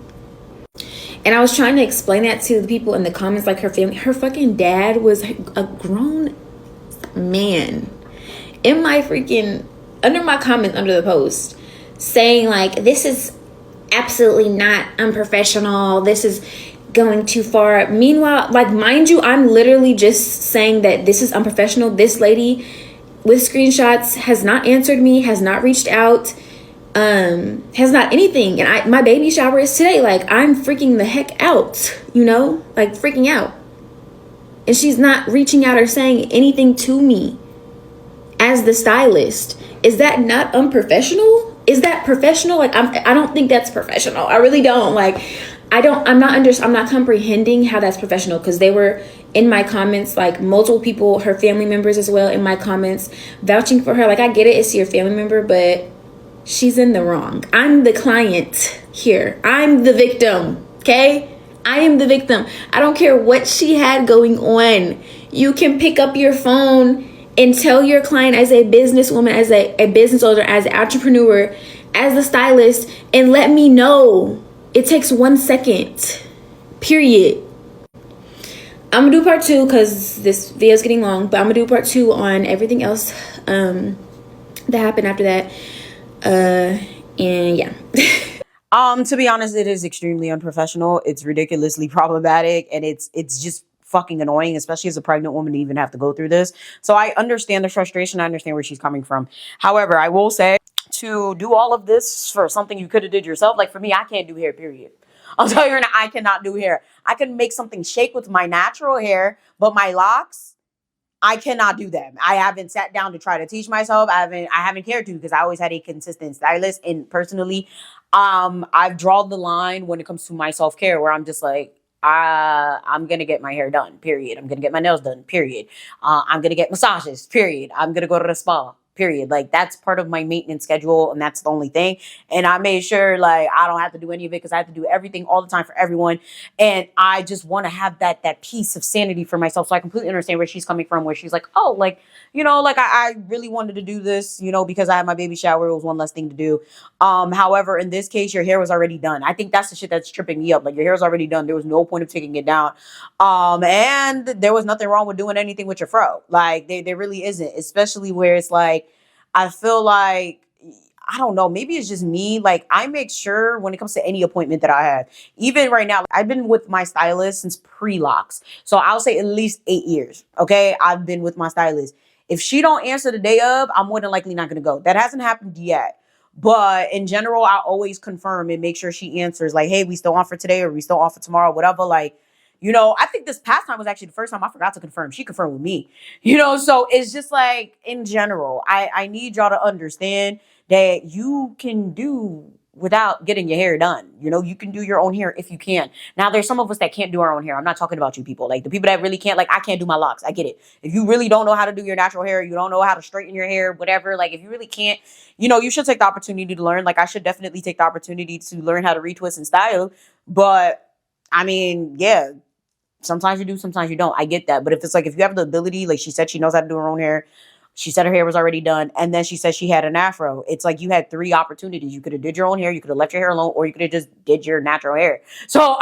And I was trying to explain that to the people in the comments, her family. Her fucking dad was a grown man in my under my comments under the post saying this is absolutely not unprofessional. This is going too far. Meanwhile, mind you, I'm literally just saying that this is unprofessional. This lady with screenshots has not answered me, has not reached out, has not anything. And my baby shower is today. I'm freaking the heck out, freaking out. And she's not reaching out or saying anything to me as the stylist. Is that not unprofessional? Is that professional? I don't think that's professional. I really don't. I'm not comprehending how that's professional, because they were in my comments, like multiple people, her family members as well, in my comments vouching for her. Like, I get it, it's your family member, but she's in the wrong. I'm the client here. I'm the victim, okay? I am the victim. I don't care what she had going on. You can pick up your phone and tell your client, as a businesswoman, as a business owner, as an entrepreneur, as a stylist, and let me know. It takes 1 second, period. I'm gonna do part 2 because this video is getting long, but I'm gonna do part 2 on everything else that happened after that. And yeah. To be honest, it is extremely unprofessional. It's ridiculously problematic, and it's just fucking annoying, especially as a pregnant woman, to even have to go through this. So I understand the frustration. I understand where she's coming from. However, I will say, to do all of this for something you could have did yourself, like for me, I can't do hair, period. I'll tell you right now, I cannot do hair. I can make something shake with my natural hair, but my locks, I cannot do them. I haven't sat down to try to teach myself. I haven't cared to, because I always had a consistent stylist. And personally, I've drawn the line when it comes to my self-care, where I'm just like, I'm gonna get my hair done, period. I'm gonna get my nails done, period. I'm gonna get massages, period. I'm gonna go to the spa, period. Like, that's part of my maintenance schedule, and that's the only thing. And I made sure, like, I don't have to do any of it, because I have to do everything all the time for everyone. And I just want to have that piece of sanity for myself. So I completely understand where she's coming from, where she's like, oh, like, you know, like, I really wanted to do this, you know, because I had my baby shower. It was one less thing to do. However, in this case, your hair was already done. I think that's the shit that's tripping me up. Like, your hair was already done. There was no point of taking it down. And there was nothing wrong with doing anything with your fro. Like, there really isn't, especially where it's like, I feel like, I don't know, maybe it's just me. Like, I make sure when it comes to any appointment that I have, even right now, I've been with my stylist since pre-locks. So I'll say at least 8 years. Okay. I've been with my stylist. If she don't answer the day of, I'm more than likely not going to go. That hasn't happened yet. But in general, I always confirm and make sure she answers, like, hey, we still on for today, or we still on for tomorrow, whatever. Like, you know, I think this past time was actually the first time I forgot to confirm. She confirmed with me, you know, so it's just like, in general, I need y'all to understand that you can do without getting your hair done. You know, you can do your own hair if you can. Now, there's some of us that can't do our own hair. I'm not talking about you people. Like, the people that really can't, like, I can't do my locks. I get it. If you really don't know how to do your natural hair, you don't know how to straighten your hair, whatever, like, if you really can't, you know, you should take the opportunity to learn. Like, I should definitely take the opportunity to learn how to retwist and style. But, I mean, yeah, sometimes you do, sometimes you don't. I get that. But if it's like, if you have the ability, like she said, she knows how to do her own hair. She said her hair was already done. And then she said she had an afro. It's like, you had 3 opportunities. You could have did your own hair. You could have left your hair alone, or you could have just did your natural hair. So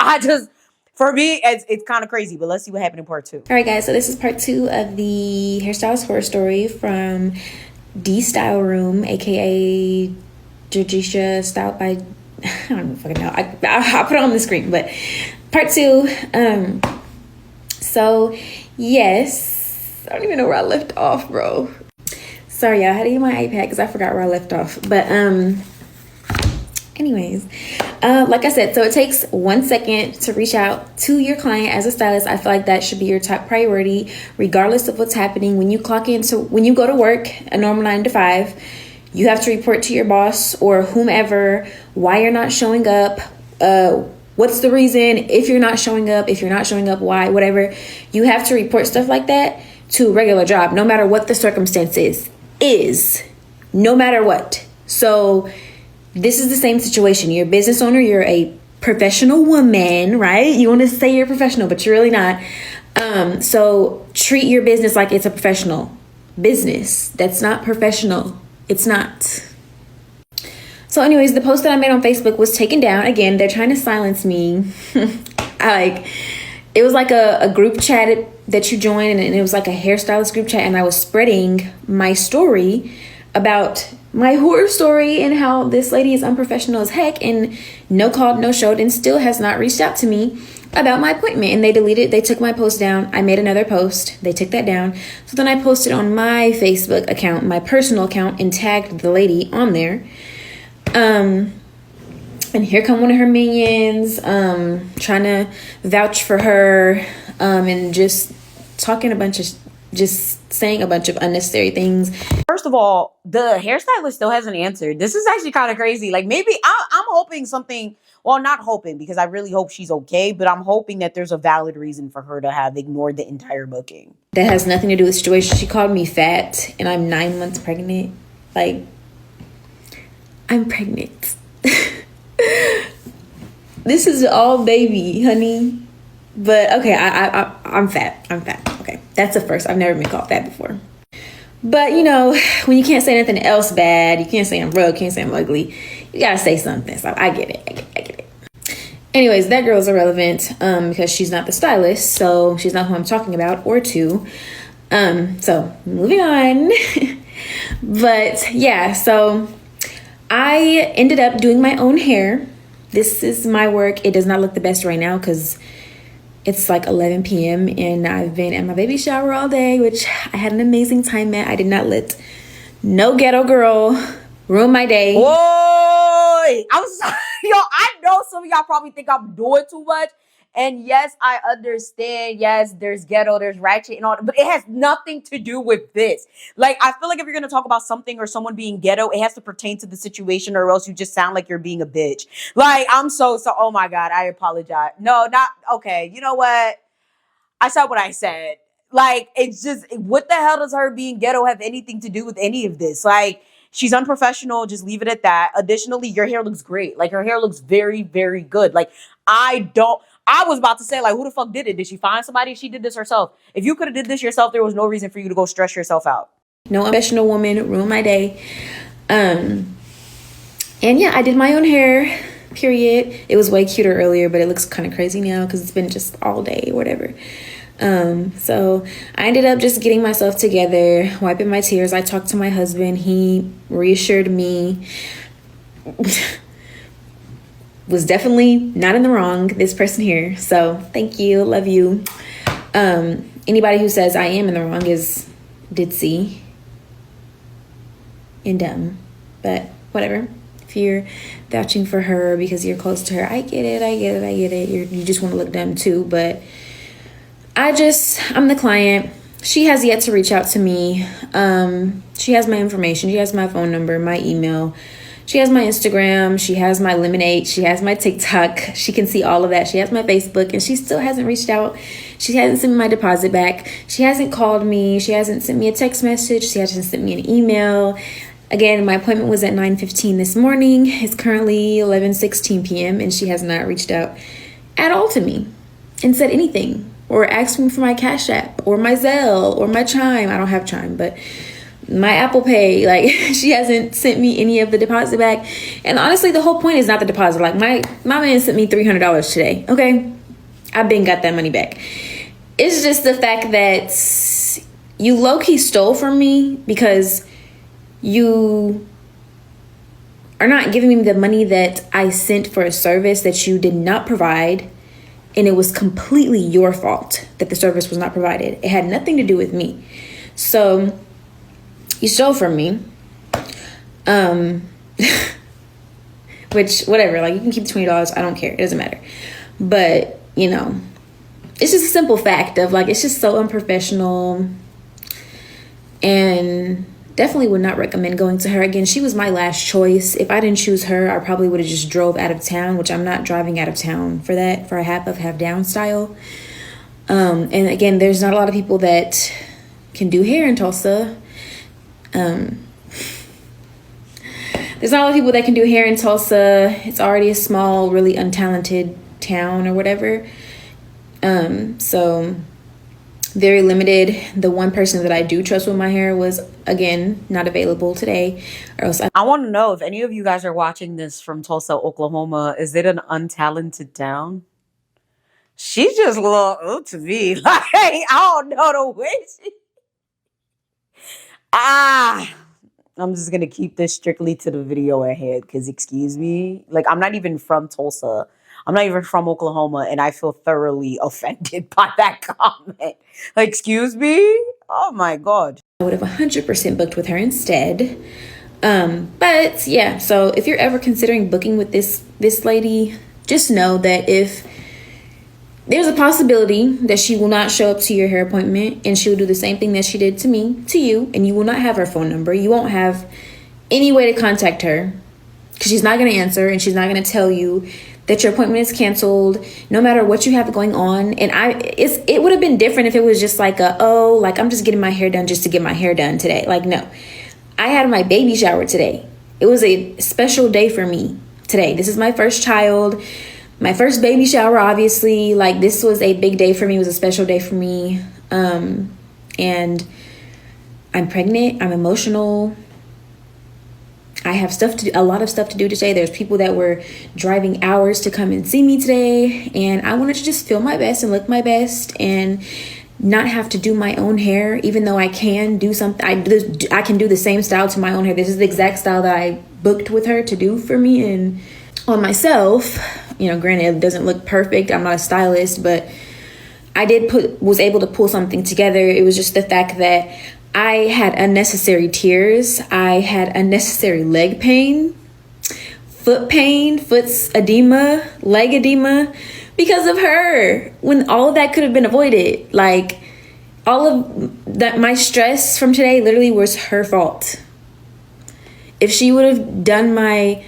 for me, it's kind of crazy, but let's see what happened in part 2. All right, guys. So this is part 2 of the Hairstylist horror story from D Style Room, aka Jajisha, styled by, I don't even fucking know. I'll put it on the screen, but part 2. So yes, I don't even know where I left off, bro. Sorry, y'all. I had to get my iPad because I forgot where I left off. But anyways, like I said, so it takes 1 second to reach out to your client as a stylist. I feel like that should be your top priority, regardless of what's happening. When you clock in, so when you go to work, a normal 9 to 5, you have to report to your boss or whomever why you're not showing up. What's the reason? If you're not showing up, why, whatever. You have to report stuff like that to a regular job, no matter what the circumstances is, no matter what. So this is the same situation. You're a business owner, you're a professional woman, right? You want to say you're professional, but you're really not. So treat your business like it's a professional business. That's not professional. It's not. So anyways, the post that I made on Facebook was taken down. Again, they're trying to silence me. It was like a group chat that you join, and it was like a hairstylist group chat, and I was spreading my story about my horror story and how this lady is unprofessional as heck, and no called, no showed, and still has not reached out to me about my appointment. And they took my post down. I made another post, they took that down. So then I posted on my Facebook account, my personal account, and tagged the lady on there. And here come one of her minions, trying to vouch for her, and just saying a bunch of unnecessary things. first of all, the hairstylist still hasn't answered. This is actually kind of crazy. Like, maybe I'm hoping something, well, not hoping, because I really hope she's okay, but I'm hoping that there's a valid reason for her to have ignored the entire booking. That has nothing to do with the situation. She called me fat and I'm 9 months pregnant. Like, I'm pregnant. This is all baby, honey. But okay, I'm fat. I'm fat. Okay, that's a first. I've never been called fat before. But you know, when you can't say anything else bad, you can't say I'm rude, can't say I'm ugly, you gotta say something. So I get it. I get it. Anyways, that girl's irrelevant because she's not the stylist, so she's not who I'm talking about or to. So moving on. But yeah, so I ended up doing my own hair. This is my work. It does not look the best right now because it's like 11 p.m. and I've been at my baby shower all day, which I had an amazing time at. I did not let no ghetto girl ruin my day. Boy, I'm sorry. Yo, I know some of y'all probably think I'm doing too much. And yes, I understand. Yes, there's ghetto, there's ratchet and all, but it has nothing to do with this. Like, I feel like if you're going to talk about something or someone being ghetto, it has to pertain to the situation or else you just sound like you're being a bitch. Like, I'm so, oh my God, I apologize. No, not, okay. You know what? I said what I said. Like, it's just, what the hell does her being ghetto have anything to do with any of this? Like, she's unprofessional. Just leave it at that. Additionally, your hair looks great. Like, her hair looks very, very good. Like, I was about to say, like, who the fuck did it? Did she find somebody? She did this herself. If you could have did this yourself, there was no reason for you to go stress yourself out. No professional woman ruined my day. And yeah, I did my own hair, period. It was way cuter earlier, but it looks kind of crazy now because it's been just all day or whatever. So I ended up just getting myself together, wiping my tears. I talked to my husband. He reassured me. Was definitely not in the wrong, this person here. So thank you, love you. Anybody who says I am in the wrong is ditzy and dumb, but whatever. If you're vouching for her because you're close to her, I get it. You just want to look dumb too, but I'm the client. She has yet to reach out to me. She has my information. She has my phone number, my email. She has my Instagram, she has my Lemonade, she has my TikTok, she can see all of that. She has my Facebook, and she still hasn't reached out. She hasn't sent me my deposit back. She hasn't called me. She hasn't sent me a text message. She hasn't sent me an email. Again, my appointment was at 9:15 this morning. It's currently 11:16 p.m. and she has not reached out at all to me and said anything or asked me for my Cash App or my Zelle or my Chime. I don't have Chime, but my Apple Pay. Like, she hasn't sent me any of the deposit back. And honestly, the whole point is not the deposit. Like, my man sent me $300 today. Okay, I've been got that money back. It's just the fact that you low-key stole from me because you are not giving me the money that I sent for a service that you did not provide. And it was completely your fault that the service was not provided. It had nothing to do with me. So you stole from me. Which, whatever, like, you can keep the $20. I don't care. It doesn't matter. But, you know, it's just a simple fact of, like, it's just so unprofessional. And definitely would not recommend going to her again. She was my last choice. If I didn't choose her, I probably would have just drove out of town, which I'm not driving out of town for that, for a half up, half down style. And again, there's not a lot of people that can do hair in Tulsa. There's not a lot of people that can do hair in Tulsa. It's already a small, really untalented town or whatever. So very limited. The one person that I do trust with my hair was, again, not available today. Or else I want to know if any of you guys are watching this from Tulsa, Oklahoma. Is it an untalented town? She just looked to me like, I don't know the way she... I'm just going to keep this strictly to the video ahead because, excuse me, like, I'm not even from Tulsa. I'm not even from Oklahoma, and I feel thoroughly offended by that comment. Like, excuse me? Oh, my God. I would have 100% booked with her instead. But, yeah, so if you're ever considering booking with this lady, just know that if there's a possibility that she will not show up to your hair appointment, and she will do the same thing that she did to me, to you, and you will not have her phone number. You won't have any way to contact her because she's not going to answer, and she's not going to tell you that your appointment is canceled, no matter what you have going on. And it would have been different if it was just like I'm just getting my hair done just to get my hair done today. Like, no, I had my baby shower today. It was a special day for me today. This is my first child, my first baby shower, obviously. Like, this was a big day for me. It was a special day for me. And I'm pregnant. I'm emotional. I have a lot of stuff to do today. There's people that were driving hours to come and see me today. And I wanted to just feel my best and look my best and not have to do my own hair, even though I can do something. I can do the same style to my own hair. This is the exact style that I booked with her to do for me and on myself. You know, granted, it doesn't look perfect. I'm not a stylist, but I was able to pull something together. It was just the fact that I had unnecessary tears. I had unnecessary leg pain, foot's edema, leg edema because of her, when all of that could have been avoided. Like, all of that, my stress from today literally was her fault. If she would have done my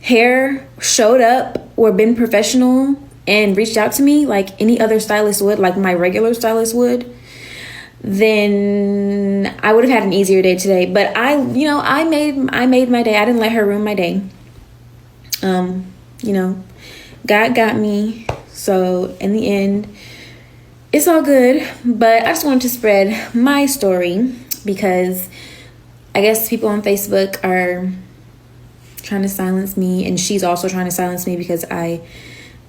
hair, showed up, or been professional and reached out to me like any other stylist would, like my regular stylist would, then I would have had an easier day today. But I made my day. I didn't let her ruin my day. God got me. So in the end, it's all good. But I just wanted to spread my story because I guess people on Facebook are trying to silence me, and she's also trying to silence me because I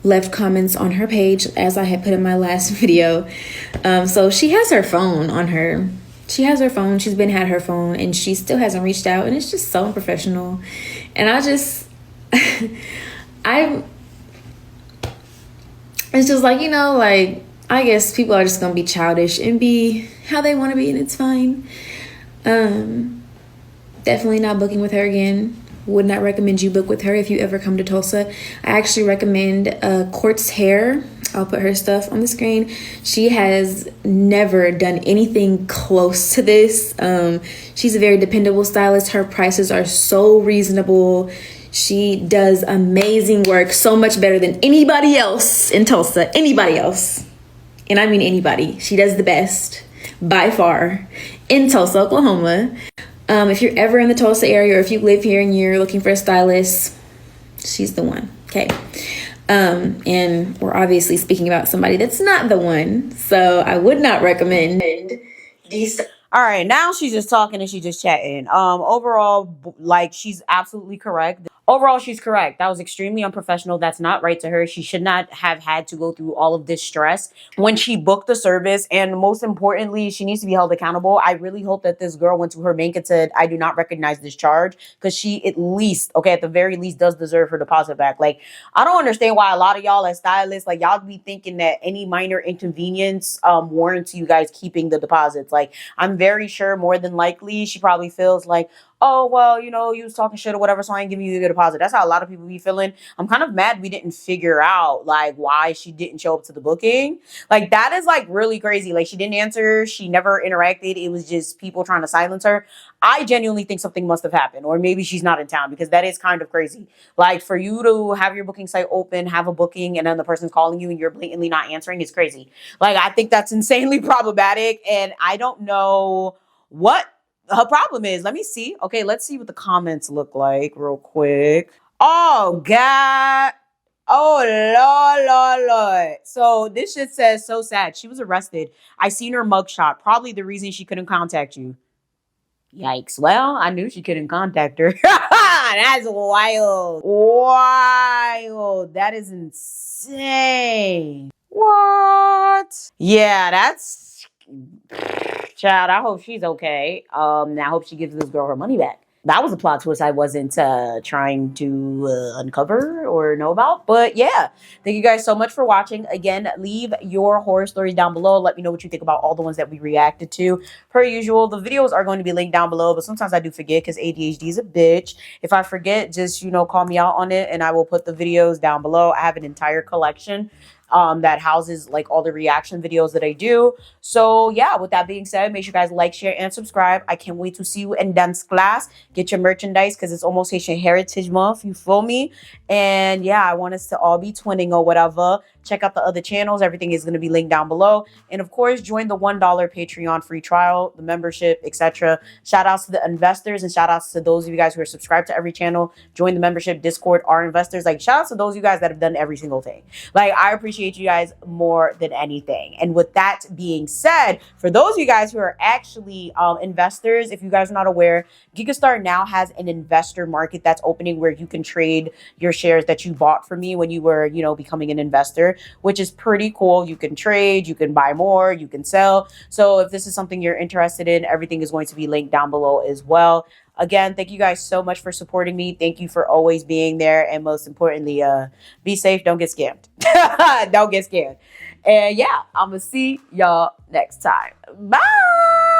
left comments on her page, as I had put in my last video. So she has her phone on her. She has her phone. She's had her phone, and she still hasn't reached out, and it's just so unprofessional. And I just, it's just like, like, I guess people are just gonna be childish and be how they want to be, and it's fine. Definitely not booking with her again. Would not recommend you book with her if you ever come to Tulsa. I actually recommend Quartz Hair. I'll put her stuff on the screen. She has never done anything close to this. She's a very dependable stylist. Her prices are so reasonable. She does amazing work, so much better than anybody else in Tulsa. Anybody else. And I mean anybody. She does the best by far in Tulsa, Oklahoma. If you're ever in the Tulsa area, or if you live here and you're looking for a stylist, she's the one. Okay. And we're obviously speaking about somebody that's not the one. So I would not recommend these. All right, now she's just talking and she's just chatting. Overall, like, she's absolutely correct. Overall, she's correct. That was extremely unprofessional. That's not right to her. She should not have had to go through all of this stress when she booked the service. And most importantly, she needs to be held accountable. I really hope that this girl went to her bank and said, I do not recognize this charge, because she at the very least does deserve her deposit back. Like, I don't understand why a lot of y'all as stylists, like, y'all be thinking that any minor inconvenience warrants you guys keeping the deposits. Like, I'm very sure more than likely she probably feels like, oh, well, you was talking shit or whatever, so I ain't giving you a deposit. That's how a lot of people be feeling. I'm kind of mad we didn't figure out, like, why she didn't show up to the booking. Like, that is, like, really crazy. Like, she didn't answer. She never interacted. It was just people trying to silence her. I genuinely think something must have happened, or maybe she's not in town, because that is kind of crazy. Like, for you to have your booking site open, have a booking, and then the person's calling you and you're blatantly not answering is crazy. Like, I think that's insanely problematic, and I don't know what her problem is. Let me see. Okay, let's see what the comments look like real quick. Oh, God. Oh, Lord. So this shit says, so sad. She was arrested. I seen her mugshot. Probably the reason she couldn't contact you. Yikes. Well, I knew she couldn't contact her. That's wild. Wild. That is insane. What? Yeah, that's... Child, I hope she's okay. I hope she gives this girl her money back. That was a plot twist I wasn't trying to uncover or know about. But yeah, thank you guys so much for watching. Again, leave your horror stories down below. Let me know what you think about all the ones that we reacted to. Per usual, the videos are going to be linked down below, but sometimes I do forget because ADHD is a bitch. If I forget, just, call me out on it and I will put the videos down below. I have an entire collection that houses like all the reaction videos that I do. So yeah, with that being said, make sure you guys like, share, and subscribe. I can't wait to see you in dance class. Get your merchandise because it's almost Haitian Heritage Month. You feel me? And yeah, I want us to all be twinning or whatever. Check out the other channels. Everything is going to be linked down below. And of course, join the $1 Patreon free trial, the membership, etc. Shout outs to the investors and shout outs to those of you guys who are subscribed to every channel. Join the membership, Discord, our investors. Like, shout outs to those of you guys that have done every single thing. Like, I appreciate you guys more than anything. And with that being said, for those of you guys who are actually investors, if you guys are not aware, Gigastar now has an investor market that's opening where you can trade your shares that you bought from me when you were, you know, becoming an investor, which is pretty cool. You can trade, you can buy more, you can sell. So if this is something you're interested in, everything is going to be linked down below as well. Again, thank you guys so much for supporting me. Thank you for always being there. And most importantly, be safe. Don't get scammed. Don't get scammed. And yeah, I'm going to see y'all next time. Bye.